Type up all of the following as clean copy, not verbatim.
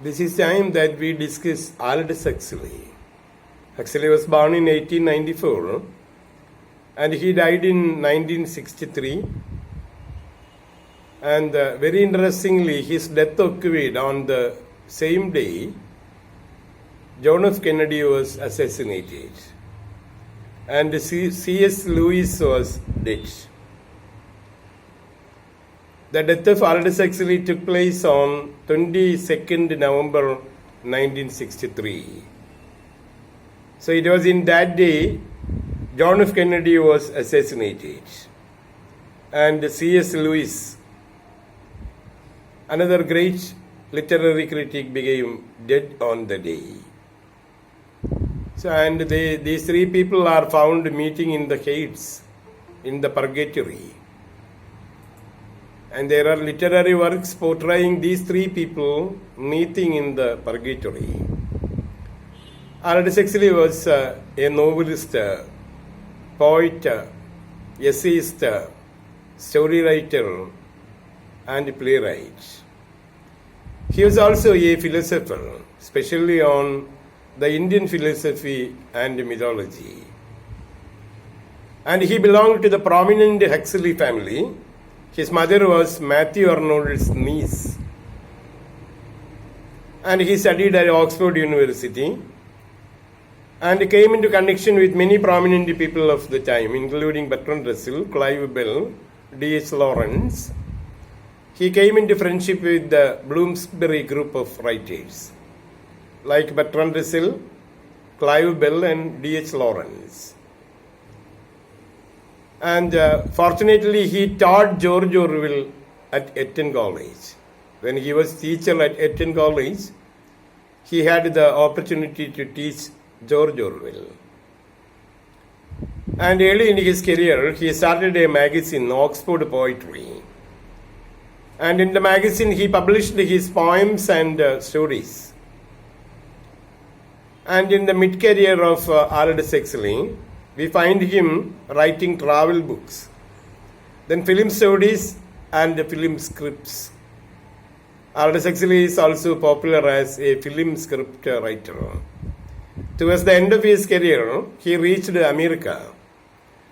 This is time that we discuss Aldous Huxley. Huxley was born in 1894 and he died in 1963. And very interestingly, his death occurred on the same day John F. Kennedy was assassinated and C.S. Lewis was dead. The death of Aldous Huxley took place on 22nd November 1963. So it was in that day John F. Kennedy was assassinated and C.S. Lewis, another great literary critic, became dead on the day. So, and these three people are found meeting in the Hades, in the purgatory. And there are literary works portraying these three people meeting in the purgatory. Aldous Huxley was a novelist, poet, essayist, story writer, and playwright. He was also a philosopher, especially on the Indian philosophy and mythology. And he belonged to the prominent Huxley family. His mother was Matthew Arnold's niece. And he studied at Oxford University and came into connection with many prominent people of the time, including Bertrand Russell, Clive Bell, D.H. Lawrence. He came into friendship with the Bloomsbury group of writers, like Bertrand Russell, Clive Bell, and D.H. Lawrence. And fortunately, he taught George Orwell at Eton College. When he was teacher at Eton College, he had the opportunity to teach George Orwell. And early in his career, he started a magazine, Oxford Poetry. And in the magazine, he published his poems and stories. And in the mid-career of Aldous Huxley, we find him writing travel books, then film stories and film scripts. Aldous Huxley is also popular as a film script writer. Towards the end of his career, he reached America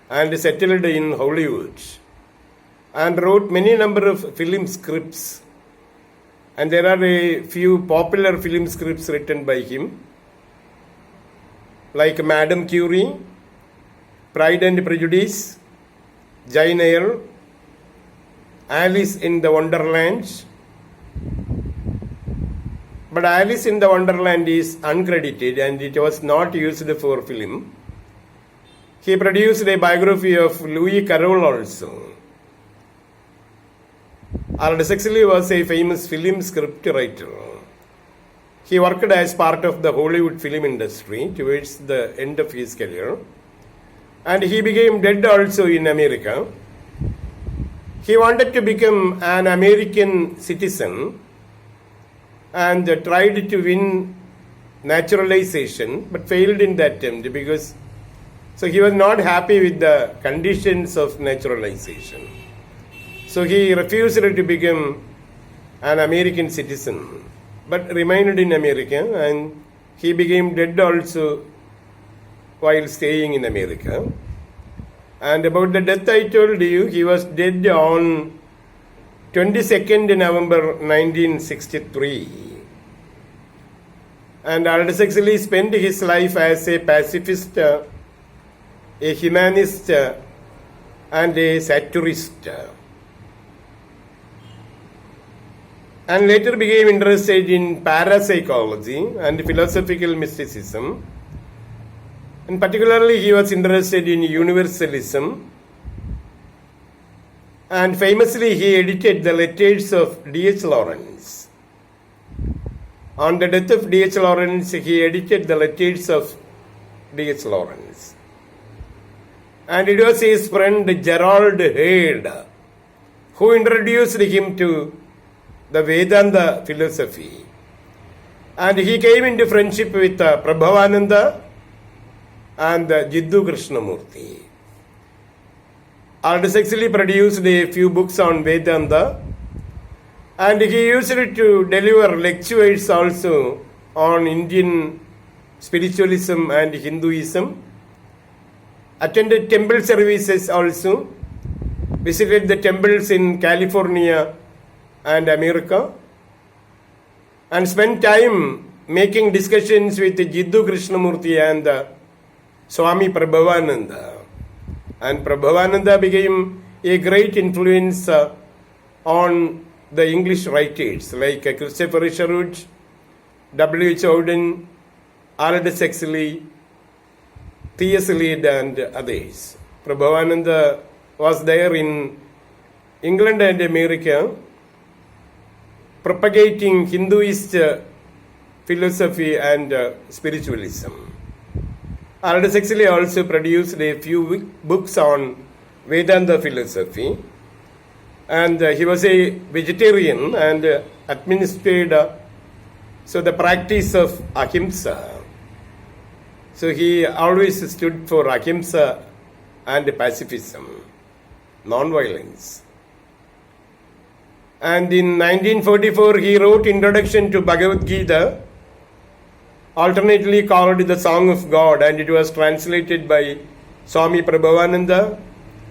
and settled in Hollywood and wrote many number of film scripts. And there are a few popular film scripts written by him, like Madame Curie, Pride and Prejudice, Jane Eyre, Alice in the Wonderland. But Alice in the Wonderland is uncredited and it was not used for film. He produced a biography of Louis Carroll also. Aldous Huxley was a famous film script writer. He worked as part of the Hollywood film industry towards the end of his career. And he became dead also in America. He wanted to become an American citizen and tried to win naturalization, but failed in that attempt because so he was not happy with the conditions of naturalization. So he refused to become an American citizen, but remained in America, and he became dead also while staying in America. And about the death I told you, he was dead on 22nd November 1963. And Aldous Huxley spent his life as a pacifist, a humanist, and a satirist. And later became interested in parapsychology and philosophical mysticism. And particularly he was interested in universalism. And famously he edited the letters of D.H. Lawrence. On the death of D.H. Lawrence, he edited the letters of D.H. Lawrence. And it was his friend Gerald Heard who introduced him to the Vedanta philosophy. And he came into friendship with Prabhavananda and Jiddu Krishnamurti. Aldous Huxley produced a few books on Vedanta And he used it to deliver lectures also on Indian spiritualism and Hinduism, attended temple services also, visited the temples in California and America, and spent time making discussions with Jiddu Krishnamurti and Swami Prabhavananda. And Prabhavananda became a great influence on the English writers like Christopher Isherwood, W.H. Auden, Aldous Huxley, T.S. Eliot and others. Prabhavananda was there in England and America propagating Hinduist philosophy and spiritualism. Aldous Huxley also produced a few books on Vedanta philosophy, and he was a vegetarian and administered the practice of ahimsa. So he always stood for ahimsa and pacifism, non-violence. And in 1944 he wrote Introduction to Bhagavad Gita, alternately called the Song of God, and it was translated by Swami Prabhavananda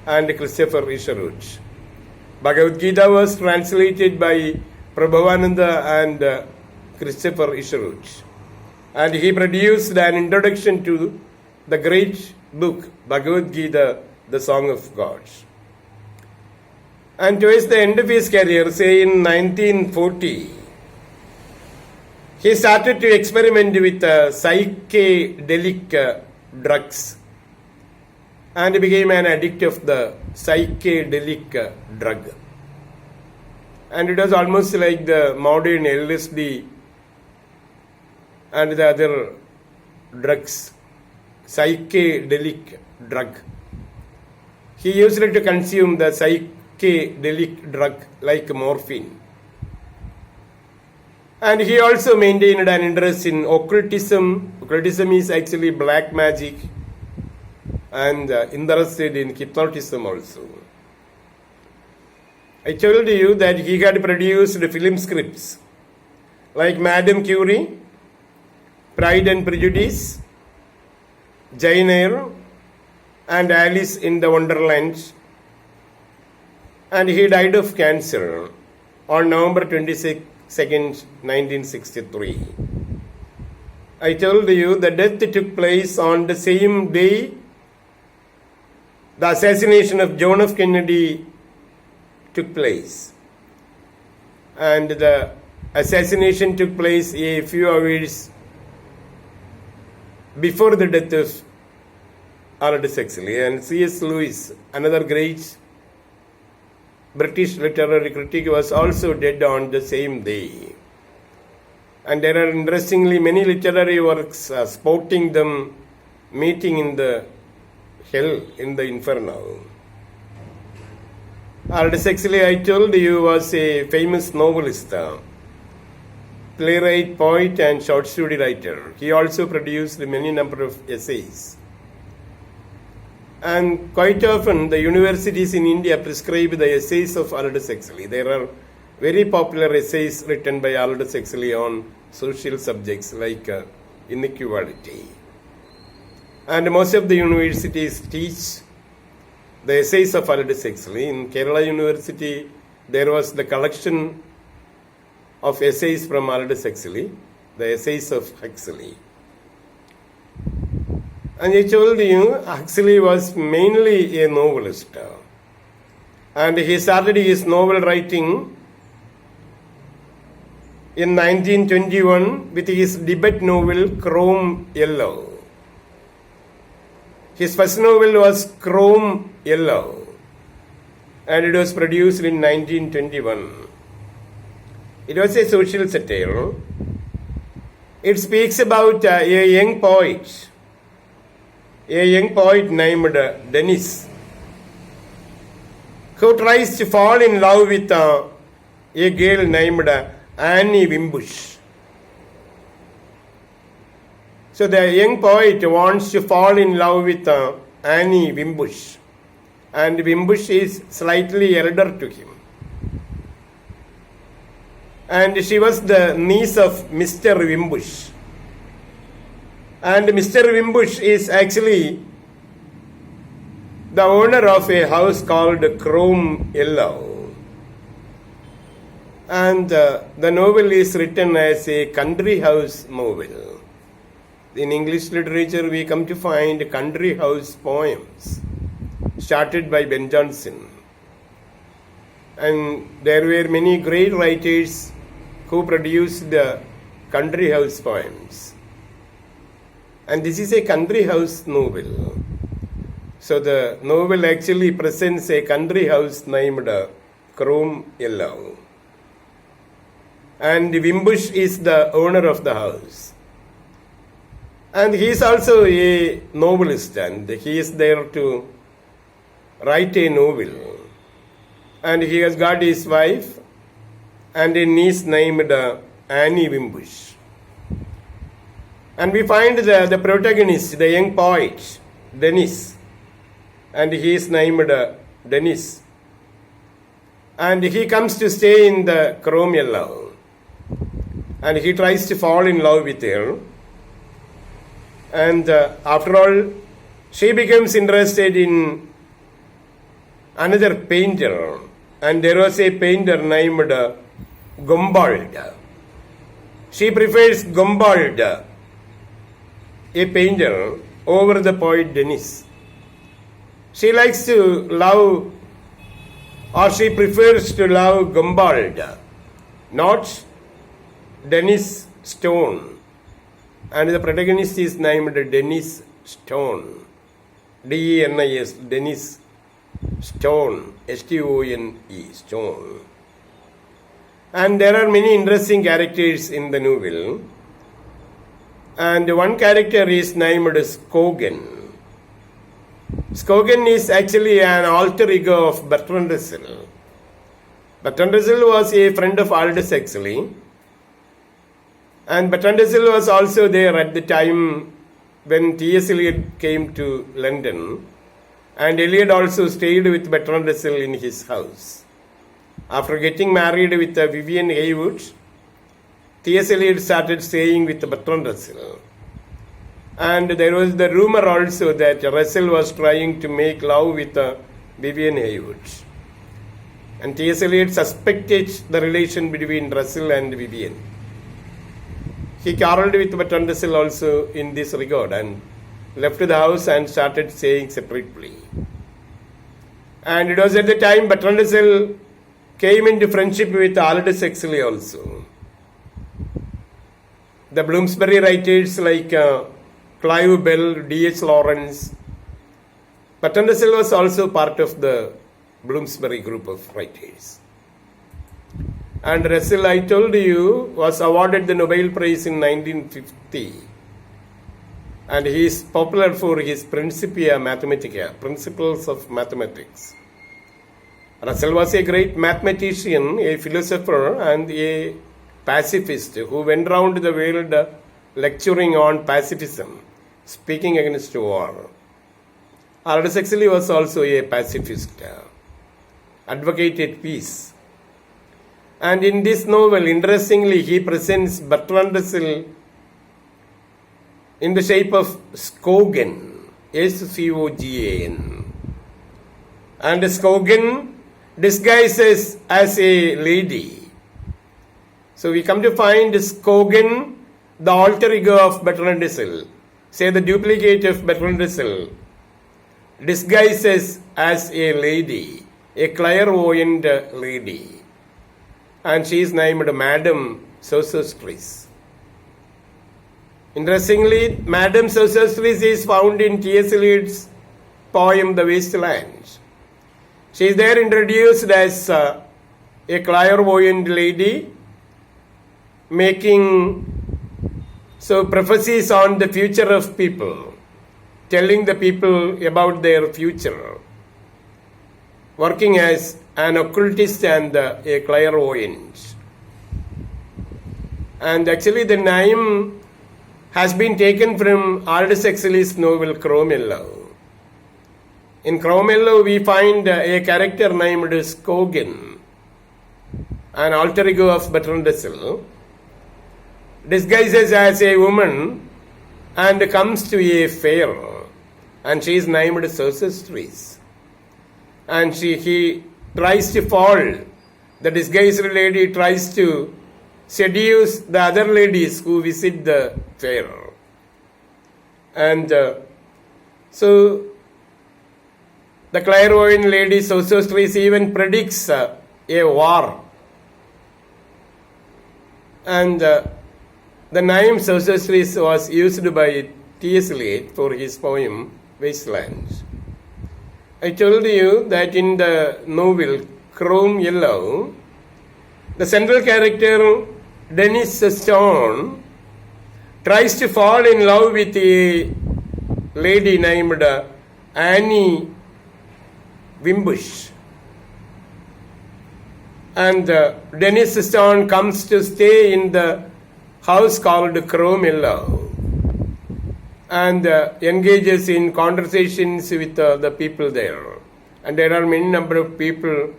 and Christopher Isherwood. Bhagavad Gita was translated by Prabhavananda and Christopher Isherwood. And he produced an introduction to the great book Bhagavad Gita, the Song of God. And towards the end of his career, say in 1940, he started to experiment with psychedelic drugs and became an addict of the psychedelic drug. And it was almost like the modern LSD and the other drugs, psychedelic drug. He used to consume the psychedelic drug like morphine. And he also maintained an interest in occultism. Occultism is actually black magic, and interested in hypnotism also. I told you that he had produced film scripts like Madame Curie, Pride and Prejudice, Jane Eyre, and Alice in the Wonderland. And he died of cancer on November 22nd, 1963. I told you the death took place on the same day the assassination of John F. Kennedy took place. And the assassination took place a few hours before the death of Aldous Huxley. And C.S. Lewis, another great British literary critic, was also dead on the same day. And there are interestingly many literary works sporting them meeting in the hell, in the inferno. Aldous Huxley, I told you, was a famous novelist, playwright, poet and short story writer. He also produced many number of essays. And quite often the universities in India prescribe the essays of Aldous Huxley. There are very popular essays written by Aldous Huxley on social subjects like inequality. And most of the universities teach the essays of Aldous Huxley. In Kerala University, there was the collection of essays from Aldous Huxley, the essays of Huxley. And I told you, Huxley was mainly a novelist. And he started his novel writing in 1921 with his debut novel, Crome Yellow. His first novel was Crome Yellow, and it was produced in 1921. It was a social satire. It speaks about a young poet named Dennis, who tries to fall in love with a girl named Annie Wimbush. So the young poet wants to fall in love with Annie Wimbush, and Wimbush is slightly elder to him. and she was the niece of Mr. Wimbush. And Mr. Wimbush is actually the owner of a house called Crome Yellow. And the novel is written as a country house novel. In English literature, we come to find country house poems started by Ben Jonson. And there were many great writers who produced the country house poems. And this is a country house novel. So the novel actually presents a country house named Crome Yellow. And Wimbush is the owner of the house. And he is also a novelist, and he is there to write a novel. And he has got his wife and a niece named Annie Wimbush. And we find the protagonist, the young poet, Dennis. And he is named Dennis. And he comes to stay in the Crome Yellow. And he tries to fall in love with her. And after all, she becomes interested in another painter. And there was a painter named Gombold. She prefers Gombold, a painter, over the poet Dennis. She likes to love, or she prefers to love Gombold, not Dennis Stone. And the protagonist is named Dennis Stone. D-E-N-I-S, Dennis Stone, S-T-O-N-E, Stone. And there are many interesting characters in the novel. And one character is named Scogan. Scogan is actually an alter ego of Bertrand Russell. Bertrand Russell was a friend of Aldous Huxley. And Bertrand Russell was also there at the time when T.S. Eliot came to London. And Eliot also stayed with Bertrand Russell in his house. After getting married with Vivian Haywood, T.S. Eliot started staying with Bertrand Russell. And there was the rumor also that Russell was trying to make love with Vivian Haywood. And T.S. Eliot suspected the relation between Russell and Vivian. He quarreled with Bertrand Russell also in this regard and left the house and started staying separately. And it was at the time Bertrand Russell came into friendship with Aldous Huxley also. The Bloomsbury writers like Clive Bell, D.H. Lawrence. Bertrand Russell was also part of the Bloomsbury group of writers. And Russell, I told you, was awarded the Nobel Prize in 1950. And he is popular for his Principia Mathematica, Principles of Mathematics. Russell was a great mathematician, a philosopher, and a pacifist who went round the world lecturing on pacifism, speaking against war. Aldous Huxley was also a pacifist, advocated peace. And in this novel, interestingly, he presents Bertrand Russell in the shape of Scogan, S-C-O-G-A-N. And Scogan disguises as a lady. So we come to find Scogan, the alter ego of Bertrand Russell, say the duplicate of Bertrand Russell, disguises as a lady, a clairvoyant lady. And she is named Madame Sosostris. Interestingly, Madame Sosostris is found in T.S. Eliot's poem The Waste Land. She is there introduced as a clairvoyant lady making prophecies on the future of people, telling the people about their future, working as an occultist and a clairvoyant. And actually the name has been taken from Aldous Huxley's novel Crome Yellow. In Crome Yellow we find a character named Scogan. an alter ego of Bertrand Russell, disguises as a woman and comes to a fair, and she is named Sorceress. And he tries to fall. The disguised lady tries to seduce the other ladies who visit the fair. And so the clairvoyant lady Sorceress even predicts a war. And the name Sorceress was used by T.S. Eliot for his poem Wastelands. I told you that in the novel Crome Yellow, the central character Dennis Stone tries to fall in love with a lady named Annie Wimbush. And Dennis Stone comes to stay in the house called Crome Yellow and engages in conversations with the people there. And there are many number of people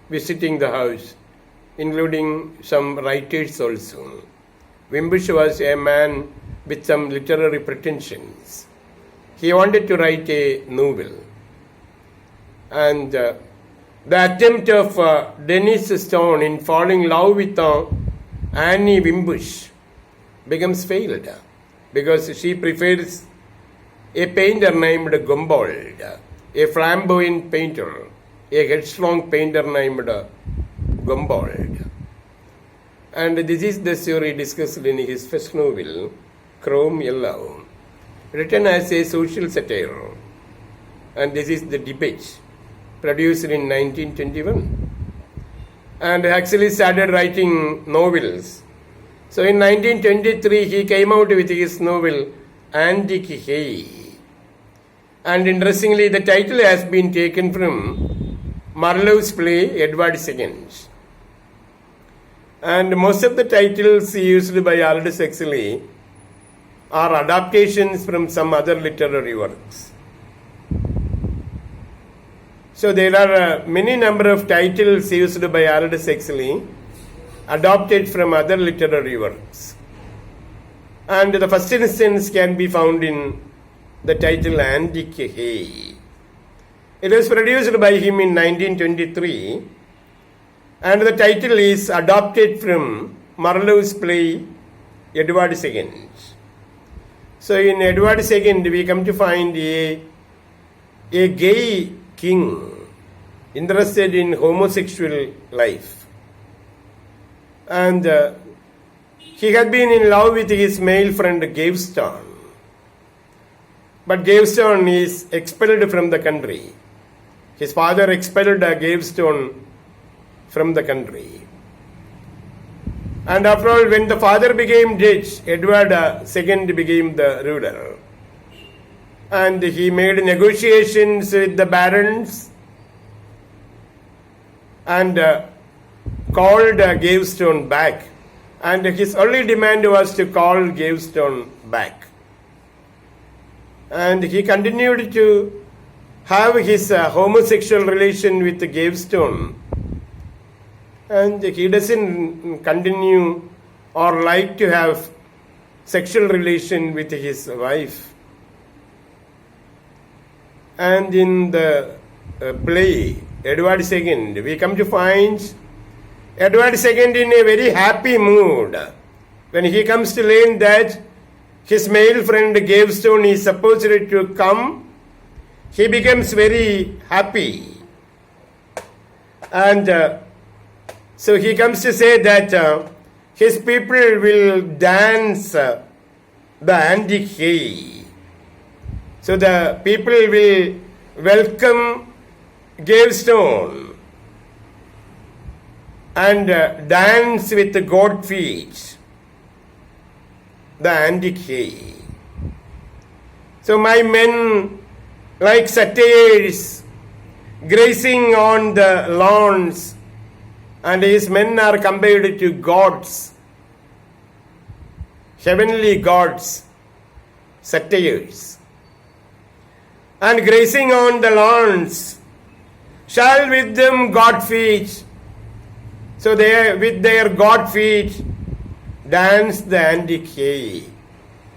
visiting the house, including some writers also. Wimbush was a man with some literary pretensions. He wanted to write a novel. And the attempt of Dennis Stone in falling in love with Annie Wimbush becomes failed because she prefers a painter named Gombold, a flamboyant painter, a headstrong painter named Gombold. And this is the story discussed in his first novel, Crome Yellow, written as a social satire. And this is the debate, produced in 1921. And Huxley started writing novels. So in 1923, he came out with his novel, Antic Gay. And interestingly, the title has been taken from Marlowe's play, Edward II. And most of the titles used by Aldous Huxley are adaptations from some other literary works. So there are many number of titles used by Aldous Huxley adopted from other literary works. And the first instance can be found in the title Antic Gay. It was produced by him in 1923, and the title is adopted from Marlowe's play Edward II. So in Edward II, we come to find a gay king interested in homosexual life. And he had been in love with his male friend Gaveston. But Gaveston is expelled from the country. His father expelled Gaveston from the country. And after all, when the father became dead, Edward II became the ruler. And he made negotiations with the barons and called Gaveston back. And his only demand was to call Gaveston back. And he continued to have his homosexual relation with Gaveston. And he doesn't continue or like to have sexual relation with his wife. And in the play, Edward II, we come to find Edward II in a very happy mood when he comes to learn that his male friend Gaveston is supposed to come. He becomes very happy. And so he comes to say that his people will dance the Antic Gay. So the people will welcome Gaveston and dance with the goat feet, the Antic Gay. So my men, like satyrs, grazing on the lawns, and his men are compared to gods, heavenly gods, satyrs. And grazing on the lawns, shall with them God feed, So they, with their god feet, dance the Antic Gay.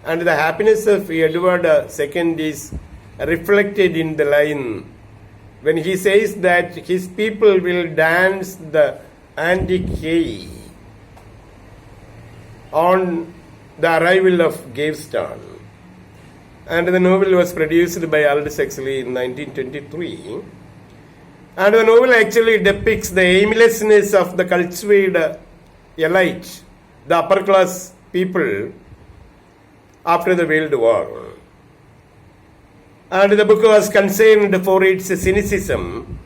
And the happiness of Edward II is reflected in the line when he says that his people will dance the Antic Gay on the arrival of Gaveston. And the novel was produced by Aldous Huxley in 1923. And the novel actually depicts the aimlessness of the cultured elite, the upper class people, after the World War. And the book was concerned for its cynicism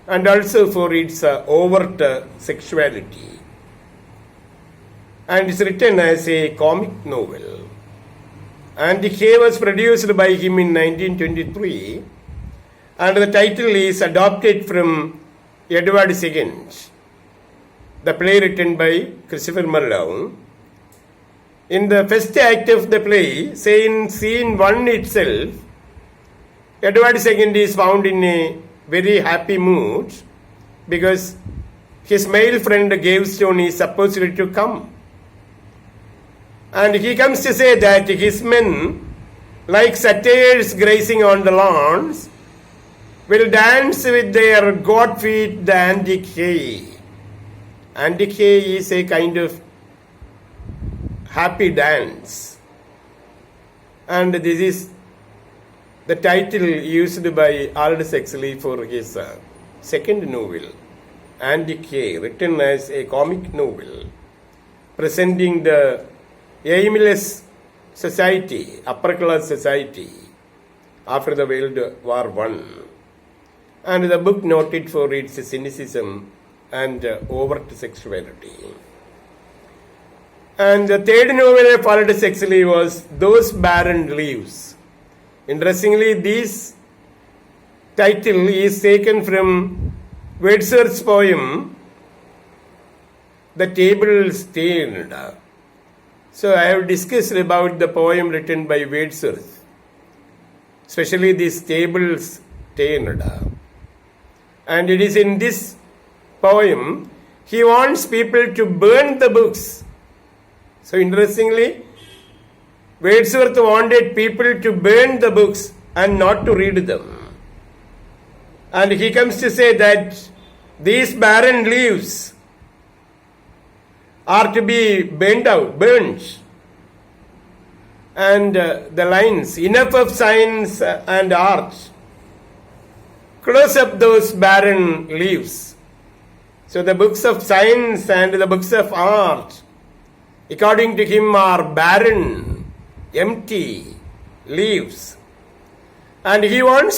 and also for its overt sexuality. And it's written as a comic novel. Antic Gay was produced by him in 1923, and the title is adopted from Edward II, the play written by Christopher Marlowe. In the first act of the play, say in scene 1 itself, Edward II is found in a very happy mood because his male friend Gaveston is supposed to come. And he comes to say that his men, like satyrs grazing on the lawns, will dance with their god feet the Antic Gay. Antic Gay is a kind of happy dance. And this is the title used by Aldous Huxley for his second novel, Antic Gay, written as a comic novel, presenting the aimless society, upper class society, after the World War I. And the book noted for its cynicism and overt sexuality. And the third novel of Aldous Huxley was Those Barren Leaves. Interestingly, this title is taken from Wordsworth's poem, The Tables Turned. So I have discussed about the poem written by Wordsworth, especially these tables turned. And it is in this poem, he wants people to burn the books. So interestingly, Wordsworth wanted people to burn the books and not to read them. And he comes to say that these barren leaves are to be burnt. And the lines, enough of science and art, close up those barren leaves. So the books of science and the books of art, according to him, are barren, empty leaves. And he wants